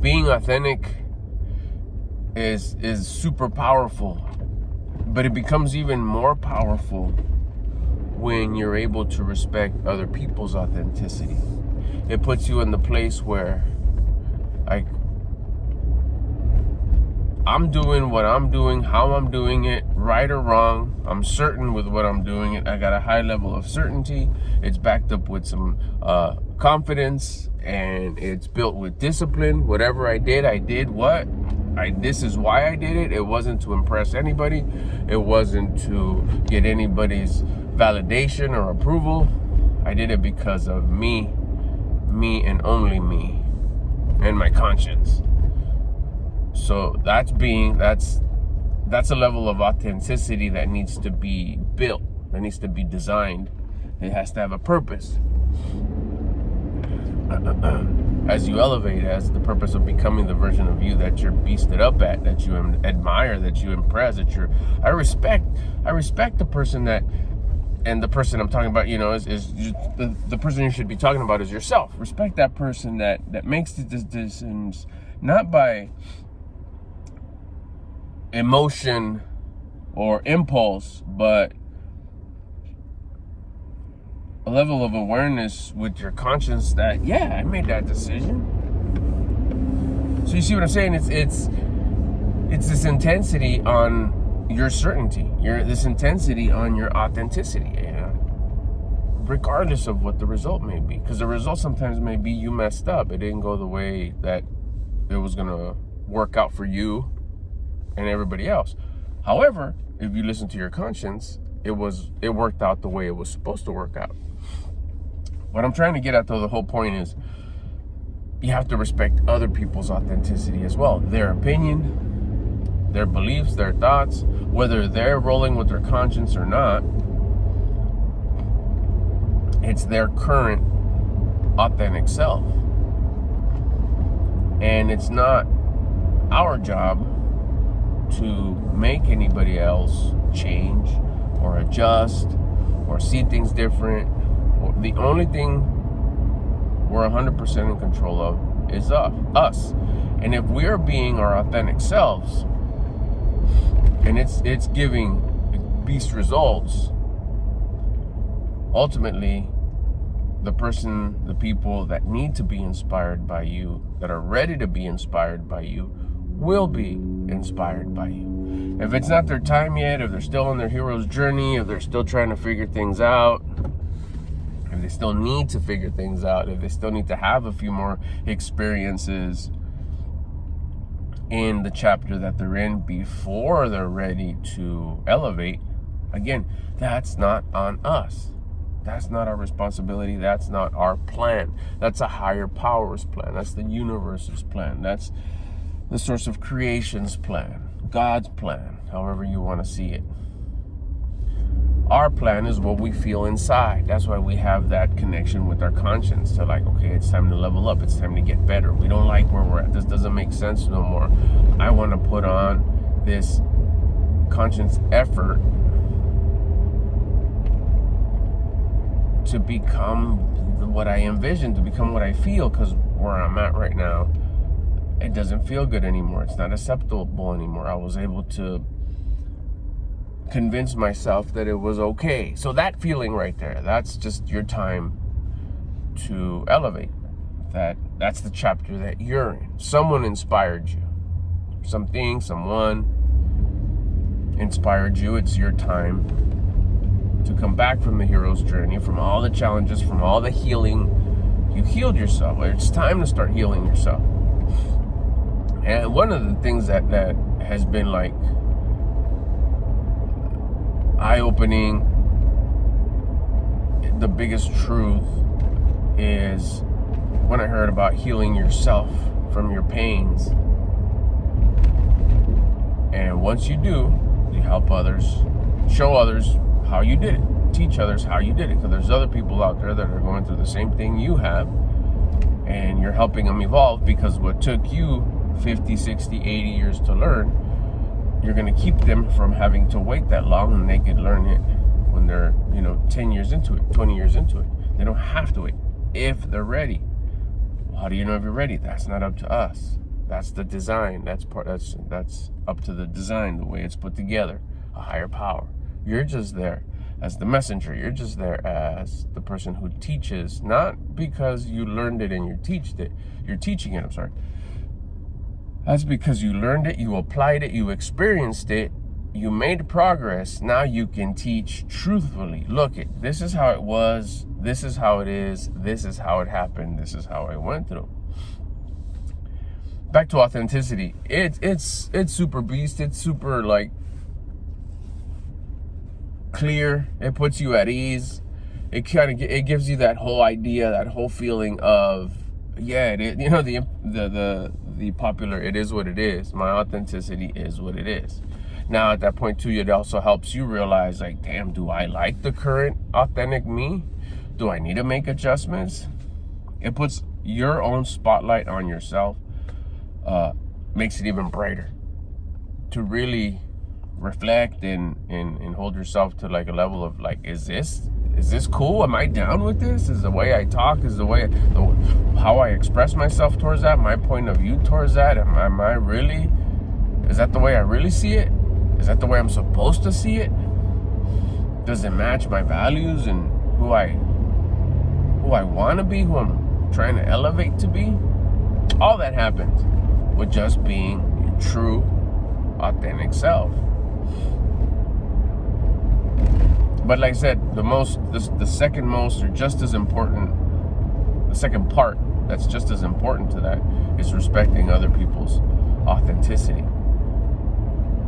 Being authentic is super powerful, but it becomes even more powerful when you're able to respect other people's authenticity. It puts you in the place where, like, I'm doing what I'm doing, how I'm doing it, right or wrong. I'm certain with what I'm doing it. I got a high level of certainty. It's backed up with some confidence, and it's built with discipline. Whatever I did what? This is why I did it. It wasn't to impress anybody. It wasn't to get anybody's validation or approval. I did it because of me and only me and my conscience. So that's a level of authenticity that needs to be built, that needs to be designed. It has to have a purpose. As you elevate, as the purpose of becoming the version of you that you're beasted up at, that you admire, that you impress, I respect the person that, and the person I'm talking about, is the person you should be talking about is yourself. Respect that person that makes the decisions not by emotion or impulse, but a level of awareness with your conscience that, yeah, I made that decision. So you see what I'm saying? It's this intensity on your certainty, this intensity on your authenticity, regardless of what the result may be. Because the result sometimes may be you messed up. It didn't go the way that it was gonna work out for you and everybody else. However, if you listen to your conscience, it worked out the way it was supposed to work out. What I'm trying to get at, though, the whole point is you have to respect other people's authenticity as well. Their opinion, their beliefs, their thoughts, whether they're rolling with their conscience or not, it's their current authentic self. And it's not our job to make anybody else change or adjust or see things different. The only thing we're 100% in control of is us. And if we're being our authentic selves and it's giving beast results, ultimately the people that need to be inspired by you, that are ready to be inspired by you, will be inspired by you. If it's not their time yet, if they're still on their hero's journey, if they're still trying to figure things out, if they still need to figure things out, if they still need to have a few more experiences in the chapter that they're in before they're ready to elevate, again, that's not on us. That's not our responsibility. That's not our plan. That's a higher power's plan. That's the universe's plan. That's the source of creation's plan, God's plan, however you want to see it. Our plan is what we feel inside. That's why we have that connection with our conscience to, like, okay, it's time to level up. It's time to get better. We don't like where we're at. This doesn't make sense no more. I want to put on this conscious effort to become what I envision, to become what I feel, because where I'm at right now, it doesn't feel good anymore. It's not acceptable anymore. I was able to convince myself that it was okay. So that feeling right there, that's just your time to elevate. That's the chapter that you're in. Someone inspired you. Something, someone inspired you. It's your time to come back from the hero's journey, from all the challenges, from all the healing. You healed yourself. It's time to start healing yourself. And one of the things that has been like eye-opening, the biggest truth is when I heard about healing yourself from your pains. And once you do, you help others, show others how you did it, teach others how you did it, because there's other people out there that are going through the same thing you have, and you're helping them evolve, because what took you 50, 60, 80 years to learn, you're going to keep them from having to wait that long, and they could learn it when they're 10 years into it, 20 years into it. They don't have to wait if they're ready. Well, how do you know if you're ready? That's not up to us. That's the design. That's up to the design, the way it's put together. A higher power. You're just there as the messenger. You're just there as the person who teaches, not because you learned it and you're teaching it. I'm sorry. That's because you learned it, you applied it, you experienced it, you made progress. Now you can teach truthfully. Look, this is how it was. This is how it is. This is how it happened. This is how I went through. Back to authenticity. It's super beast. It's super like clear. It puts you at ease. It gives you that whole idea, that whole feeling of the popular "it is what it is." My authenticity is what it is. Now at that point too, it also helps you realize, like, damn, do I like the current authentic me? Do I need to make adjustments? It puts your own spotlight on yourself. Makes it even brighter to really reflect and hold yourself to like a level of like, is this cool? Am I down with this? Is the way I talk, is how I express myself towards that, my point of view towards that, is that the way I really see it? Is that the way I'm supposed to see it? Does it match my values and who I want to be, who I'm trying to elevate to be? All that happens with just being your true, authentic self. But like I said, the second most, or just as important, the second part that's just as important to that is respecting other people's authenticity.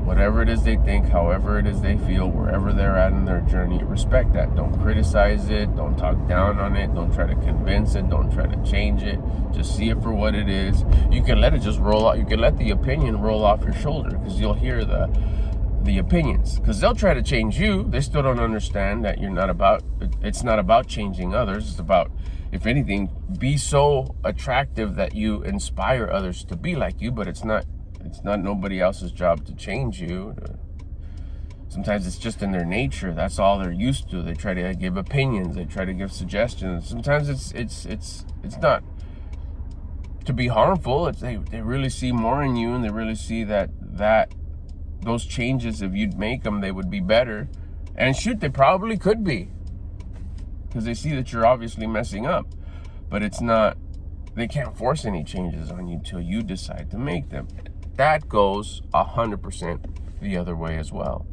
Whatever it is they think, however it is they feel, wherever they're at in their journey, respect that. Don't criticize it. Don't talk down on it. Don't try to convince it. Don't try to change it. Just see it for what it is. You can let it just roll out. You can let the opinion roll off your shoulder, because you'll hear the opinions, because they'll try to change you. They still don't understand that it's not about changing others. It's about, if anything, be so attractive that you inspire others to be like you. But it's not nobody else's job to change you. Sometimes it's just in their nature. That's all they're used to. They try to give opinions. They try to give suggestions. Sometimes it's not to be harmful. They really see more in you, and they really see that those changes, if you'd make them, they would be better. And shoot, they probably could be, because they see that you're obviously messing up. But it's not, they can't force any changes on you till you decide to make them. That goes 100% the other way as well.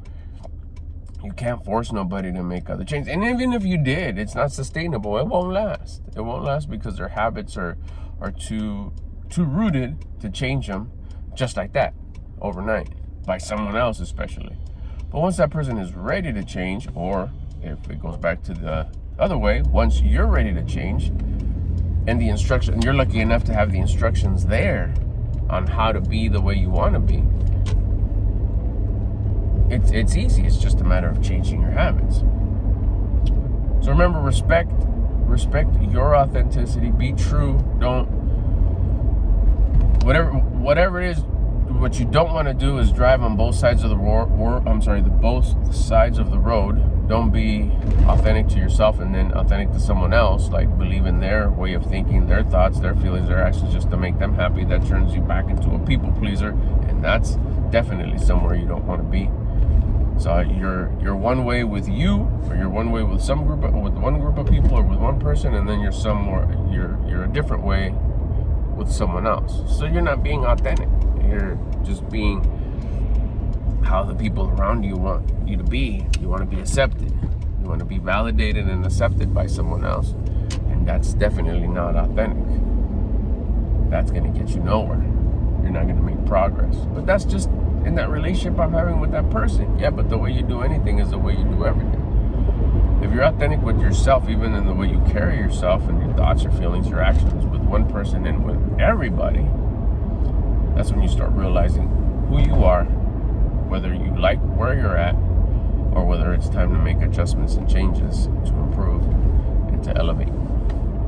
You can't force nobody to make other changes. And even if you did, it's not sustainable. It won't last. It won't last because their habits are too rooted to change them just like that overnight, by someone else especially. But once that person is ready to change, or if it goes back to the other way, once you're ready to change, and the instruction, you're lucky enough to have the instructions there on how to be the way you want to be, it's easy. It's just a matter of changing your habits. So remember, respect your authenticity. Be true. Don't, whatever it is. What you don't want to do is drive on both sides of both sides of the road. Don't be authentic to yourself and then authentic to someone else, like believe in their way of thinking, their thoughts, their feelings, their actions, just to make them happy. That turns you back into a people pleaser, and that's definitely somewhere you don't want to be. So you're one way with you, or you're one way with one group of people, or with one person, and then you're a different way with someone else. So you're not being authentic. You're just being how the people around you want you to be. You want to be accepted. You want to be validated and accepted by someone else. And that's definitely not authentic. That's going to get you nowhere. You're not going to make progress. But that's just in that relationship I'm having with that person. Yeah, but the way you do anything is the way you do everything. If you're authentic with yourself, even in the way you carry yourself and your thoughts, your feelings, your actions with one person and with everybody, that's when you start realizing who you are, whether you like where you're at, or whether it's time to make adjustments and changes to improve and to elevate.